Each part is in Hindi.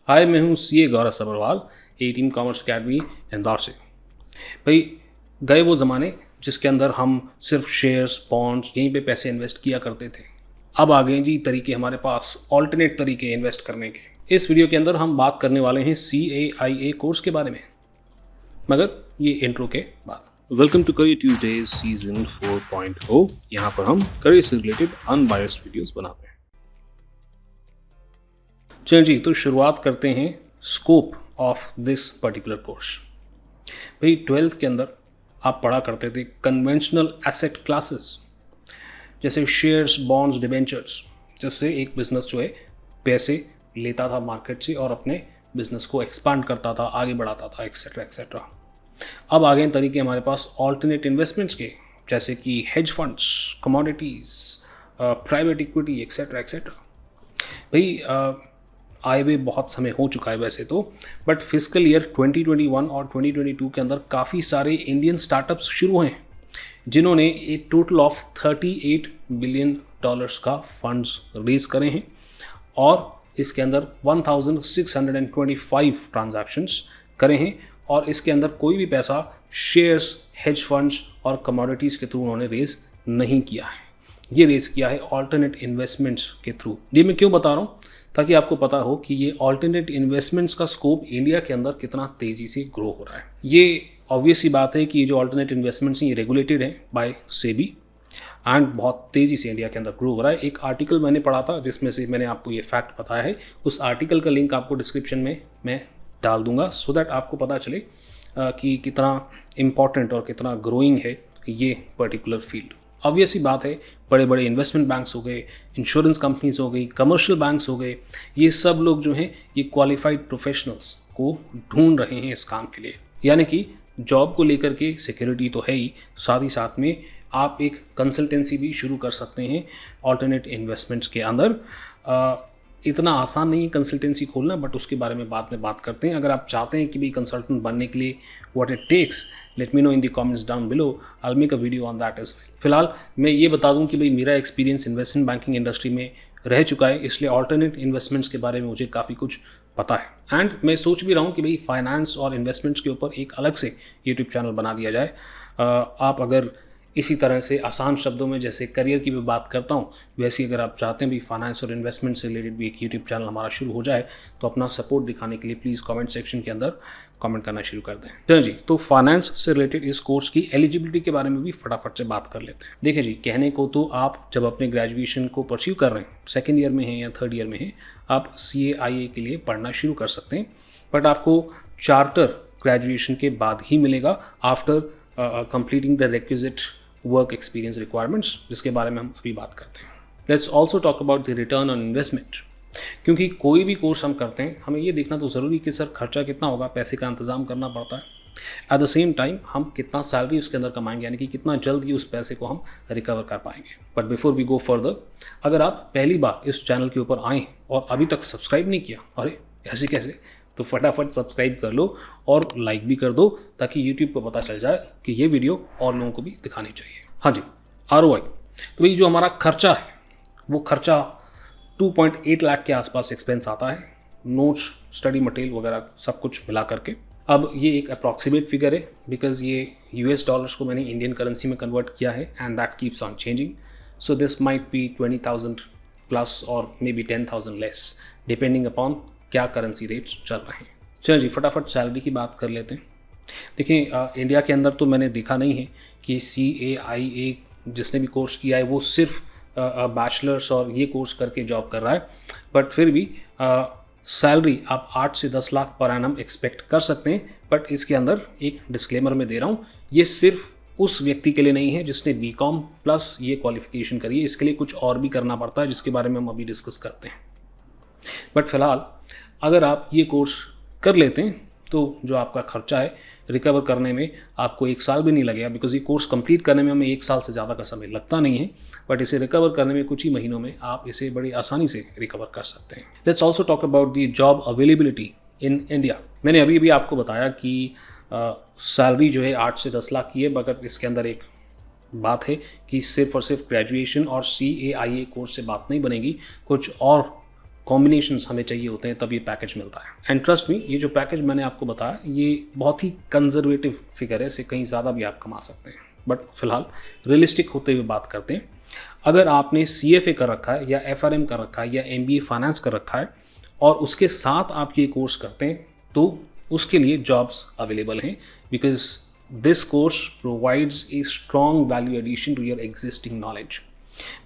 हाय, मैं हूँ सीए गौरव सबरवाल, ए टीम कॉमर्स अकेडमी इंदौर से। भाई, गए वो ज़माने जिसके अंदर हम सिर्फ शेयर्स, बॉन्ड्स यहीं पे पैसे इन्वेस्ट किया करते थे। अब आ गए जी तरीके हमारे पास, ऑल्टरनेट तरीके इन्वेस्ट करने के। इस वीडियो के अंदर हम बात करने वाले हैं CAIA कोर्स के बारे में, मगर ये इंट्रो के बाद। Welcome to career Tuesdays season 4.0। यहाँ पर हम करियर से रिलेटेड अनबायस्ड वीडियोस बनाते हैं। चलिए जी, तो शुरुआत करते हैं scope of this particular course. भाई, 12th के अंदर आप पढ़ा करते थे कन्वेंशनल एसेट क्लासेस, जैसे शेयर्स, बॉन्ड्स, डिबेंचर्स, जिससे एक बिजनेस जो है पैसे लेता था मार्केट से और अपने बिजनेस को एक्सपांड करता था, आगे बढ़ाता था, एक्सेट्रा एक्सेट्रा। अब आ गए तरीके हमारे पास ऑल्टरनेट इन्वेस्टमेंट्स के, जैसे कि hedge funds, commodities, private equity, etcetera etcetera. भाई, आए हुए बहुत समय हो चुका है वैसे तो, बट फिजिकल ईयर 2021 और 2022 के अंदर काफ़ी सारे इंडियन स्टार्टअप्स शुरू हैं जिन्होंने एक टोटल ऑफ $38 बिलियन का फंड्स रेज करे हैं और इसके अंदर 1625 ट्रांजैक्शंस करे हैं और इसके अंदर कोई भी पैसा शेयर्स, हेज फंड्स और कमोडिटीज़ के थ्रू उन्होंने रेज नहीं किया है। ये रेज किया है ऑल्टरनेट इन्वेस्टमेंट्स के थ्रू। ये मैं क्यों बता रहा हूँ? ताकि आपको पता हो कि ये ऑल्टरनेट इन्वेस्टमेंट्स का स्कोप इंडिया के अंदर कितना तेज़ी से ग्रो हो रहा है। ये ऑब्वियस सी बात है कि ये जो ऑल्टरनेट इन्वेस्टमेंट्स हैं ये रेगुलेटेड हैं बाय सेबी एंड बहुत तेज़ी से इंडिया के अंदर ग्रो हो रहा है। एक आर्टिकल मैंने पढ़ा था जिसमें से मैंने आपको ये फैक्ट बताया है। उस आर्टिकल का लिंक आपको डिस्क्रिप्शन में मैं डाल दूंगा सो दैट आपको पता चले कि कितना इम्पॉर्टेंट और कितना ग्रोइंग है ये पर्टिकुलर फील्ड। ऑब्वियस ही बात है, बड़े बड़े इन्वेस्टमेंट बैंक्स हो गए, इंश्योरेंस कंपनीज हो गई, कमर्शियल बैंक्स हो गए, ये सब लोग जो हैं ये क्वालिफाइड प्रोफेशनल्स को ढूंढ रहे हैं इस काम के लिए। यानी कि जॉब को लेकर के सिक्योरिटी तो है ही, साथ ही साथ में आप एक कंसल्टेंसी भी शुरू कर सकते हैं ऑल्टरनेट इन्वेस्टमेंट्स के अंदर। इतना आसान नहीं है कंसल्टेंसी खोलना, बट उसके बारे में बाद में बात करते हैं। अगर आप चाहते हैं कि भाई कंसल्टेंट बनने के लिए what it takes, let me know in the comments down below, I will make a video on that as well. फिलहाल मैं ये बता दूं कि भाई मेरा एक्सपीरियंस इन्वेस्टमेंट बैंकिंग इंडस्ट्री में रह चुका है, इसलिए ऑल्टरनेट इन्वेस्टमेंट्स के बारे में मुझे काफ़ी कुछ पता है। एंड मैं सोच भी रहा हूँ कि भाई फाइनेंस और इन्वेस्टमेंट्स के ऊपर एक अलग से यूट्यूब चैनल बना दिया जाए। आप अगर इसी तरह से आसान शब्दों में जैसे करियर की भी बात करता हूँ, वैसे ही अगर आप चाहते हैं भी फाइनेंस और इन्वेस्टमेंट से रिलेटेड भी एक यूट्यूब चैनल हमारा शुरू हो जाए, तो अपना सपोर्ट दिखाने के लिए प्लीज़ कमेंट सेक्शन के अंदर कमेंट करना शुरू कर दें। चलो जी, तो फाइनेंस से रिलेटेड इस कोर्स की एलिजिबिलिटी के बारे में भी फटाफट से बात कर लेते हैं। देखिए जी, कहने को तो आप जब अपने ग्रेजुएशन को परस्यू कर रहे हैं, सेकेंड ईयर में हैं या थर्ड ईयर में हैं, आप CAIA के लिए पढ़ना शुरू कर सकते हैं, बट आपको चार्टर ग्रेजुएशन के बाद ही मिलेगा after completing the requisite work experience requirements, जिसके बारे में हम अभी बात करते हैं। Let's also talk about the return on investment. क्योंकि कोई भी कोर्स हम करते हैं, हमें ये देखना तो ज़रूरी कि सर खर्चा कितना होगा, पैसे का इंतजाम करना पड़ता है। एट द सेम टाइम हम कितना सैलरी उसके अंदर कमाएंगे, यानी कि कितना जल्द ही उस पैसे को हम रिकवर कर पाएंगे। But before we go further, अगर आप पहली बार इस चैनल के ऊपर आए और अभी तक सब्सक्राइब नहीं किया, अरे ऐसे कैसे, तो फटाफट सब्सक्राइब कर लो और लाइक भी कर दो, ताकि यूट्यूब को पता चल जाए कि ये वीडियो और लोगों को भी दिखानी चाहिए। हाँ जी, ROI। तो भाई जो हमारा खर्चा है वो खर्चा 2.8 लाख के आसपास एक्सपेंस आता है, नोट्स, स्टडी मटेरियल वगैरह सब कुछ मिला करके। अब ये एक अप्रॉक्सीमेट फिगर है, बिकॉज ये US डॉलर्स को मैंने इंडियन करेंसी में कन्वर्ट किया है and that keeps on changing, so this might be 20,000 plus और maybe 10,000 less, depending upon क्या करेंसी रेट्स चल रहे हैं। चलिए जी, फटाफट सैलरी की बात कर लेते हैं। देखिए, इंडिया के अंदर तो मैंने देखा नहीं है कि CAIA जिसने भी कोर्स किया है वो सिर्फ बैचलर्स और ये कोर्स करके जॉब कर रहा है, बट फिर भी सैलरी आप 8 से 10 लाख पर एनम एक्सपेक्ट कर सकते हैं। बट इसके अंदर एक डिस्क्लेमर में दे रहा हूँ, ये सिर्फ उस व्यक्ति के लिए नहीं है जिसने BCom प्लस ये क्वालिफिकेशन करी है, इसके लिए कुछ और भी करना पड़ता है, जिसके बारे में हम अभी डिस्कस करते हैं। बट फिलहाल अगर आप ये कोर्स कर लेते हैं तो जो आपका खर्चा है रिकवर करने में आपको 1 साल भी नहीं लगेगा, बिकॉज ये कोर्स कंप्लीट करने में हमें 1 साल से ज़्यादा का समय लगता नहीं है, बट इसे रिकवर करने में कुछ ही महीनों में आप इसे बड़ी आसानी से रिकवर कर सकते हैं। Let's also talk about the job availability in India. मैंने अभी भी आपको बताया कि सैलरी जो है 8 से 10 लाख की है, मगर इसके अंदर एक बात है कि सिर्फ और सिर्फ ग्रेजुएशन और CAIA कोर्स से बात नहीं बनेगी, कुछ और कॉम्बिनेशंस हमें चाहिए होते हैं तब ये पैकेज मिलता है। एंड ट्रस्ट मी, ये जो पैकेज मैंने आपको बताया ये बहुत ही कंजर्वेटिव फिगर है, इससे कहीं ज़्यादा भी आप कमा सकते हैं। बट फिलहाल रियलिस्टिक होते हुए बात करते हैं। अगर आपने CFA कर रखा है या FRM कर रखा है या MBA फाइनेंस कर रखा है और उसके साथ आप ये कोर्स करते हैं तो उसके लिए जॉब्स अवेलेबल हैं, because this course provides a strong value addition to your existing knowledge.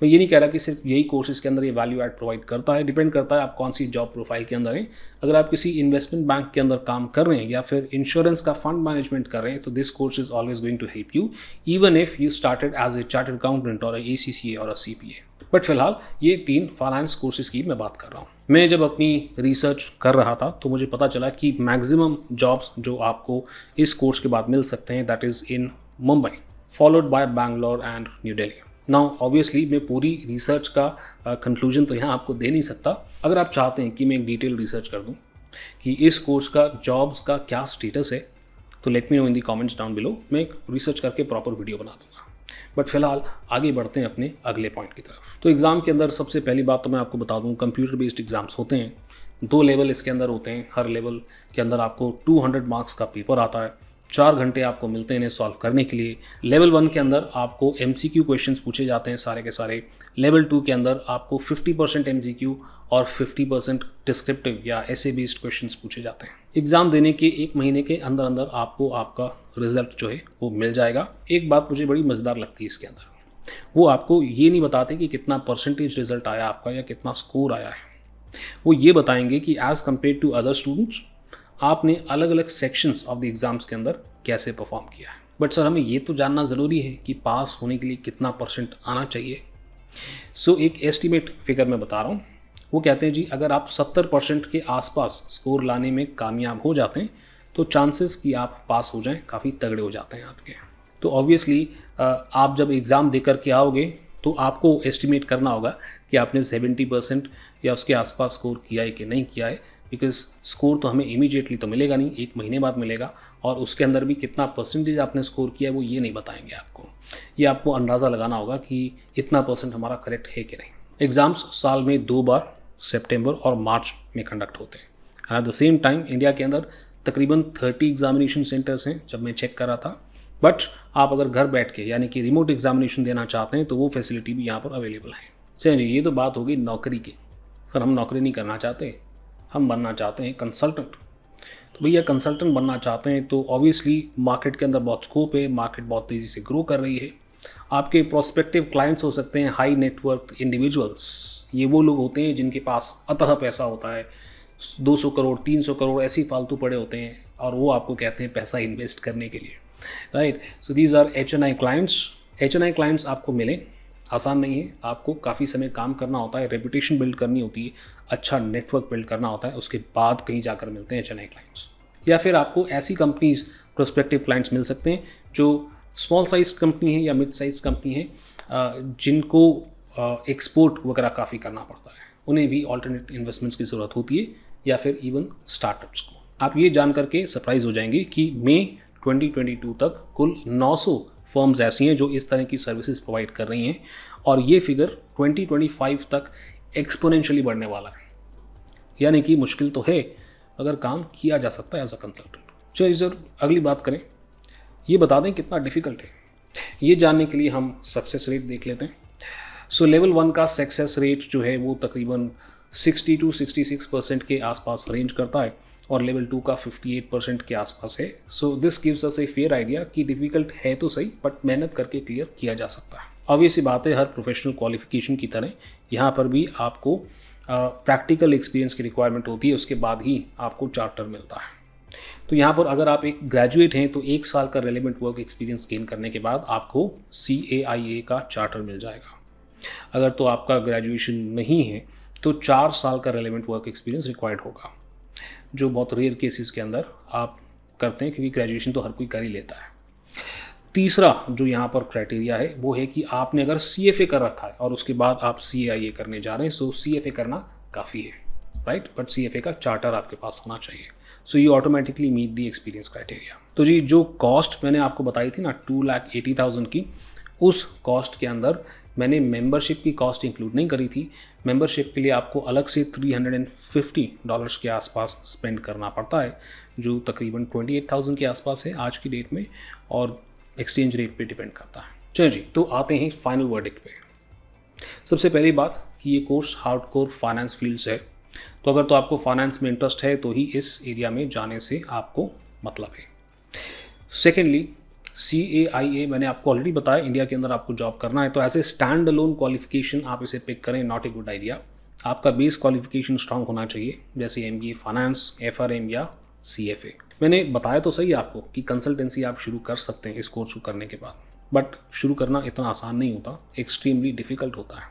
मैं ये नहीं कह रहा कि सिर्फ यही कोर्स इसके अंदर ये वैल्यू ऐड प्रोवाइड करता है, डिपेंड करता है आप कौन सी जॉब प्रोफाइल के अंदर हैं। अगर आप किसी इन्वेस्टमेंट बैंक के अंदर काम कर रहे हैं या फिर इंश्योरेंस का फंड मैनेजमेंट कर रहे हैं तो this course is always going to help you, even if you started as a chartered accountant और ACCA और CPA। बट फिलहाल ये 3 फाइनेंस कोर्सेज की मैं बात कर रहा हूँ। मैं जब अपनी रिसर्च कर रहा था तो मुझे पता चला कि मैक्सिमम जॉब्स जो आपको इस कोर्स के बाद मिल सकते हैं that is in Mumbai, followed by Bangalore and new Delhi. Now obviously मैं पूरी रिसर्च का कंक्लूजन तो यहाँ आपको दे नहीं सकता। अगर आप चाहते हैं कि मैं एक डिटेल रिसर्च कर दूँ कि इस कोर्स का जॉब्स का क्या स्टेटस है तो लेट मी नो इन दी कमेंट्स डाउन बिलो, मैं एक रिसर्च करके प्रॉपर वीडियो बना दूँगा। बट फिलहाल आगे बढ़ते हैं अपने अगले पॉइंट की तरफ। तो एग्ज़ाम के अंदर सबसे पहली बात तो मैं आपको बता दूँ, कंप्यूटर बेस्ड एग्जाम्स होते हैं। 2 लेवल इसके अंदर होते हैं, हर लेवल के अंदर आपको 200 मार्क्स का पेपर आता है। 4 घंटे आपको मिलते हैं इन्हें सॉल्व करने के लिए। लेवल 1 के अंदर आपको MCQ क्वेश्चंस पूछे जाते हैं सारे के सारे। लेवल 2 के अंदर आपको 50% MCQ और 50% डिस्क्रिप्टिव या ऐसे बेस्ड क्वेश्चंस पूछे जाते हैं। एग्ज़ाम देने के 1 महीने के अंदर अंदर आपको आपका रिजल्ट जो है वो मिल जाएगा। एक बात मुझे बड़ी मज़ेदार लगती है इसके अंदर, वो आपको ये नहीं बताते कि कितना परसेंटेज रिजल्ट आया आपका या कितना स्कोर आया है। वो ये बताएंगे कि as compared to other students आपने अलग अलग सेक्शंस ऑफ द एग्ज़ाम्स के अंदर कैसे परफॉर्म किया है। बट सर हमें ये तो जानना ज़रूरी है कि पास होने के लिए कितना % आना चाहिए। सो एक एस्टिमेट फिगर मैं बता रहा हूँ। वो कहते हैं जी अगर आप 70% के आसपास स्कोर लाने में कामयाब हो जाते हैं तो चांसेस कि आप पास हो जाएं काफ़ी तगड़े हो जाते हैं आपके। तो ऑब्वियसली आप जब एग्ज़ाम दे कर के आओगे तो आपको एस्टिमेट करना होगा कि आपने 70% या उसके आसपास स्कोर किया है कि नहीं किया है, बिकॉज स्कोर तो हमें इमीडिएटली तो मिलेगा नहीं, 1 महीने बाद मिलेगा। और उसके अंदर भी कितना % आपने स्कोर किया है वो ये नहीं बताएंगे आपको। ये आपको अंदाज़ा लगाना होगा कि इतना % हमारा करेक्ट है कि नहीं। एग्ज़ाम्स साल में 2 बार सितंबर और मार्च में कंडक्ट होते हैं। At the same time India के अंदर तकरीबन 30 एग्जामिनेशन सेंटर्स हैं जब मैं चेक कर रहा था। बट आप अगर घर बैठ के यानी कि रिमोट एग्जामिनेशन देना चाहते हैं तो वो फैसिलिटी भी यहाँ पर अवेलेबल है। सर जी ये तो बात होगी नौकरी की। सर हम नौकरी नहीं करना चाहते, हम बनना चाहते हैं कंसल्टेंट। तो भैया कंसल्टेंट बनना चाहते हैं तो ऑब्वियसली मार्केट के अंदर बहुत स्कोप है, मार्केट बहुत तेज़ी से ग्रो कर रही है। आपके प्रोस्पेक्टिव क्लाइंट्स हो सकते हैं हाई नेटवर्क इंडिविजुअल्स। ये वो लोग होते हैं जिनके पास अतः पैसा होता है, 200 करोड़ 300 करोड़ ऐसे ही फालतू पड़े होते हैं और वो आपको कहते हैं पैसा इन्वेस्ट करने के लिए, right. So these are HNI clients. HNI clients आपको मिले आसान नहीं है, आपको काफ़ी समय काम करना होता है, रेपुटेशन बिल्ड करनी होती है, अच्छा नेटवर्क बिल्ड करना होता है, उसके बाद कहीं जाकर मिलते हैं HNI क्लाइंट्स। या फिर आपको ऐसी कंपनीज प्रोस्पेक्टिव क्लाइंट्स मिल सकते हैं जो स्मॉल साइज कंपनी है या मिड साइज कंपनी है, जिनको एक्सपोर्ट वगैरह काफ़ी करना पड़ता है, उन्हें भी ऑल्टरनेट इन्वेस्टमेंट्स की ज़रूरत होती है, या फिर इवन स्टार्टअप्स को। आप ये जान करके सरप्राइज हो जाएंगे कि मई 2022 तक कुल 900 फर्म्स ऐसी हैं जो इस तरह की सर्विसेज प्रोवाइड कर रही हैं, और ये फिगर 2025 तक एक्सपोनेंशियली बढ़ने वाला है। यानी कि मुश्किल तो है अगर काम किया जा सकता है एज अ कंसल्टेंट। चलिए सर अगली बात करें, ये बता दें कितना डिफ़िकल्ट है। ये जानने के लिए हम सक्सेस रेट देख लेते हैं। सो लेवल 1 का सक्सेस रेट जो है वो तकरीबन 60 to 66% के आसपास रेंज करता है और लेवल 2 का 58% के आसपास है। So this gives us a fair idea कि डिफ़िकल्ट है तो सही बट मेहनत करके क्लियर किया जा सकता है। ऑब्वियसली बात है हर प्रोफेशनल क्वालिफिकेशन की तरह यहाँ पर भी आपको प्रैक्टिकल एक्सपीरियंस की रिक्वायरमेंट होती है, उसके बाद ही आपको चार्टर मिलता है। तो यहाँ पर अगर आप एक ग्रेजुएट हैं तो 1 साल का रेलेवेंट वर्क एक्सपीरियंस गेन करने के बाद आपको CAIA का चार्टर मिल जाएगा। अगर तो आपका ग्रेजुएशन नहीं है तो 4 साल का रेलेवेंट वर्क एक्सपीरियंस रिक्वायर्ड होगा, जो बहुत रेयर केसेस के अंदर आप करते हैं क्योंकि ग्रेजुएशन तो हर कोई कर ही लेता है। तीसरा जो यहाँ पर क्राइटेरिया है वो है कि आपने अगर CFA कर रखा है और उसके बाद आप CAIA करने जा रहे हैं, सो CFA करना काफ़ी है, राइट, बट CFA का चार्टर आपके पास होना चाहिए। So you automatically meet the experience criteria. तो जी जो कॉस्ट मैंने आपको बताई थी ना 2,80,000 की, उस कॉस्ट के अंदर मैंने मेंबरशिप की कॉस्ट इंक्लूड नहीं करी थी। मेंबरशिप के लिए आपको अलग से $350 के आसपास स्पेंड करना पड़ता है, जो तकरीबन 28,000 के आसपास है आज की डेट में, और एक्सचेंज रेट पे डिपेंड करता है। चलिए जी, तो आते हैं फाइनल वर्डिक्ट पे। सबसे पहली बात कि ये कोर्स हार्डकोर फाइनेंस फील्ड से है, तो अगर तो आपको फाइनेंस में इंटरेस्ट है तो ही इस एरिया में जाने से आपको मतलब है। सेकेंडली, CAIA मैंने आपको ऑलरेडी बताया, इंडिया के अंदर आपको जॉब करना है तो ऐसे स्टैंड अलोन क्वालिफिकेशन आप इसे पिक करें, नॉट ए गुड आइडिया। आपका बेस क्वालिफिकेशन स्ट्रांग होना चाहिए, जैसे MBA फाइनेंस, FRM या CFA। मैंने बताया तो सही आपको कि कंसल्टेंसी आप शुरू कर सकते हैं इस कोर्स को करने के बाद, बट शुरू करना इतना आसान नहीं होता, एक्सट्रीमली डिफ़िकल्ट होता है।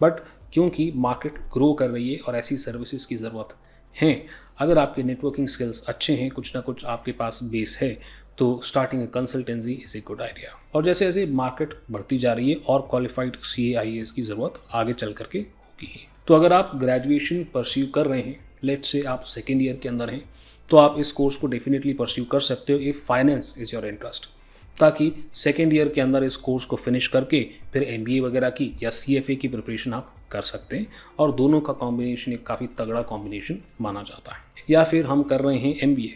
बट क्योंकि मार्केट ग्रो कर रही है और ऐसी सर्विसेज की ज़रूरत है, अगर आपके नेटवर्किंग स्किल्स अच्छे हैं, कुछ ना कुछ आपके पास बेस है, तो starting consultancy is a good idea. और जैसे जैसे मार्केट बढ़ती जा रही है और क्वालिफाइड CAIAs की ज़रूरत आगे चल करके होगी ही। तो अगर आप ग्रेजुएशन परस्यू कर रहे हैं, लेट्स से आप सेकेंड ईयर के अंदर हैं, तो आप इस कोर्स को डेफिनेटली परस्यू कर सकते हो if finance is your interest, ताकि सेकेंड ईयर के अंदर इस कोर्स को फिनिश करके फिर MBA वगैरह की या CFA की प्रिपरेशन आप कर सकते हैं, और दोनों का कॉम्बिनेशन एक काफ़ी तगड़ा कॉम्बिनेशन माना जाता है। या फिर हम कर रहे हैं MBA,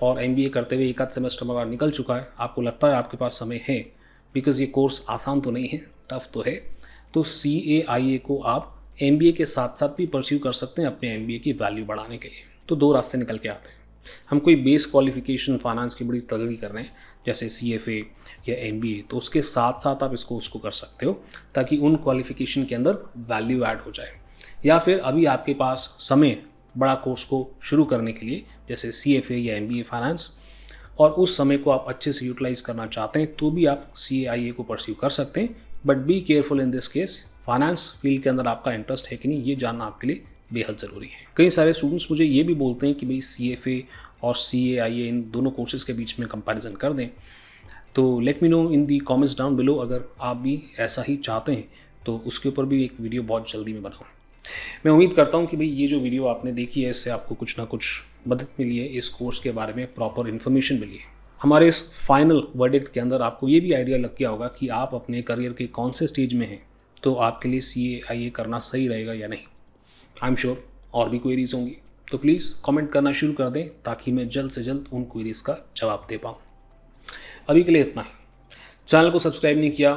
और MBA करते हुए एक आध सेमेस्टर हमारा निकल चुका है, आपको लगता है आपके पास समय है, बिकॉज ये कोर्स आसान तो नहीं है, टफ तो है, तो CAIA को आप MBA के साथ साथ भी परस्यू कर सकते हैं अपने MBA की वैल्यू बढ़ाने के लिए। तो दो रास्ते निकल के आते हैं। हम कोई बेस क्वालिफिकेशन फाइनेंस की बड़ी तगड़ी कर रहे हैं, जैसे CFA या MBA, तो उसके साथ साथ आप इस कोर्स को कर सकते हो, ताकि उन क्वालिफिकेशन के अंदर वैल्यू ऐड हो जाए। या फिर अभी आपके पास समय बड़ा कोर्स को शुरू करने के लिए, जैसे CFA या MBA फाइनेंस, और उस समय को आप अच्छे से यूटिलाइज करना चाहते हैं, तो भी आप CAIA को परस्यू कर सकते हैं। But be careful in this case, finance field के अंदर आपका इंटरेस्ट है कि नहीं, ये जानना आपके लिए बेहद ज़रूरी है। कई सारे स्टूडेंट्स मुझे ये भी बोलते हैं कि भाई CFA और CAIA इन दोनों कोर्सेज़ के बीच में कंपैरिजन कर दें, तो लेट मी नो इन दी कमेंट्स डाउन बिलो, अगर आप भी ऐसा ही चाहते हैं तो उसके ऊपर भी एक वीडियो बहुत जल्दी में बनाऊँ। मैं उम्मीद करता हूँ कि भाई ये जो वीडियो आपने देखी है, इससे आपको कुछ ना कुछ मदद मिली है, इस कोर्स के बारे में प्रॉपर इन्फॉर्मेशन मिली है। हमारे इस फाइनल वर्डिक्ट के अंदर आपको ये भी आइडिया लग गया होगा कि आप अपने करियर के कौन से स्टेज में हैं, तो आपके लिए CAIA करना सही रहेगा या नहीं। आई एम श्योर और भी क्वेरीज होंगी, तो प्लीज़ कमेंट करना शुरू कर दें, ताकि मैं जल्द से जल्द उन क्वेरीज़ का जवाब दे पाऊँ। अभी के लिए इतना ही। चैनल को सब्सक्राइब नहीं किया,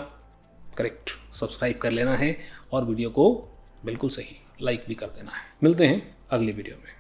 करेक्ट, सब्सक्राइब कर लेना है, और वीडियो को बिल्कुल सही लाइक भी कर देना है। मिलते हैं अगली वीडियो में।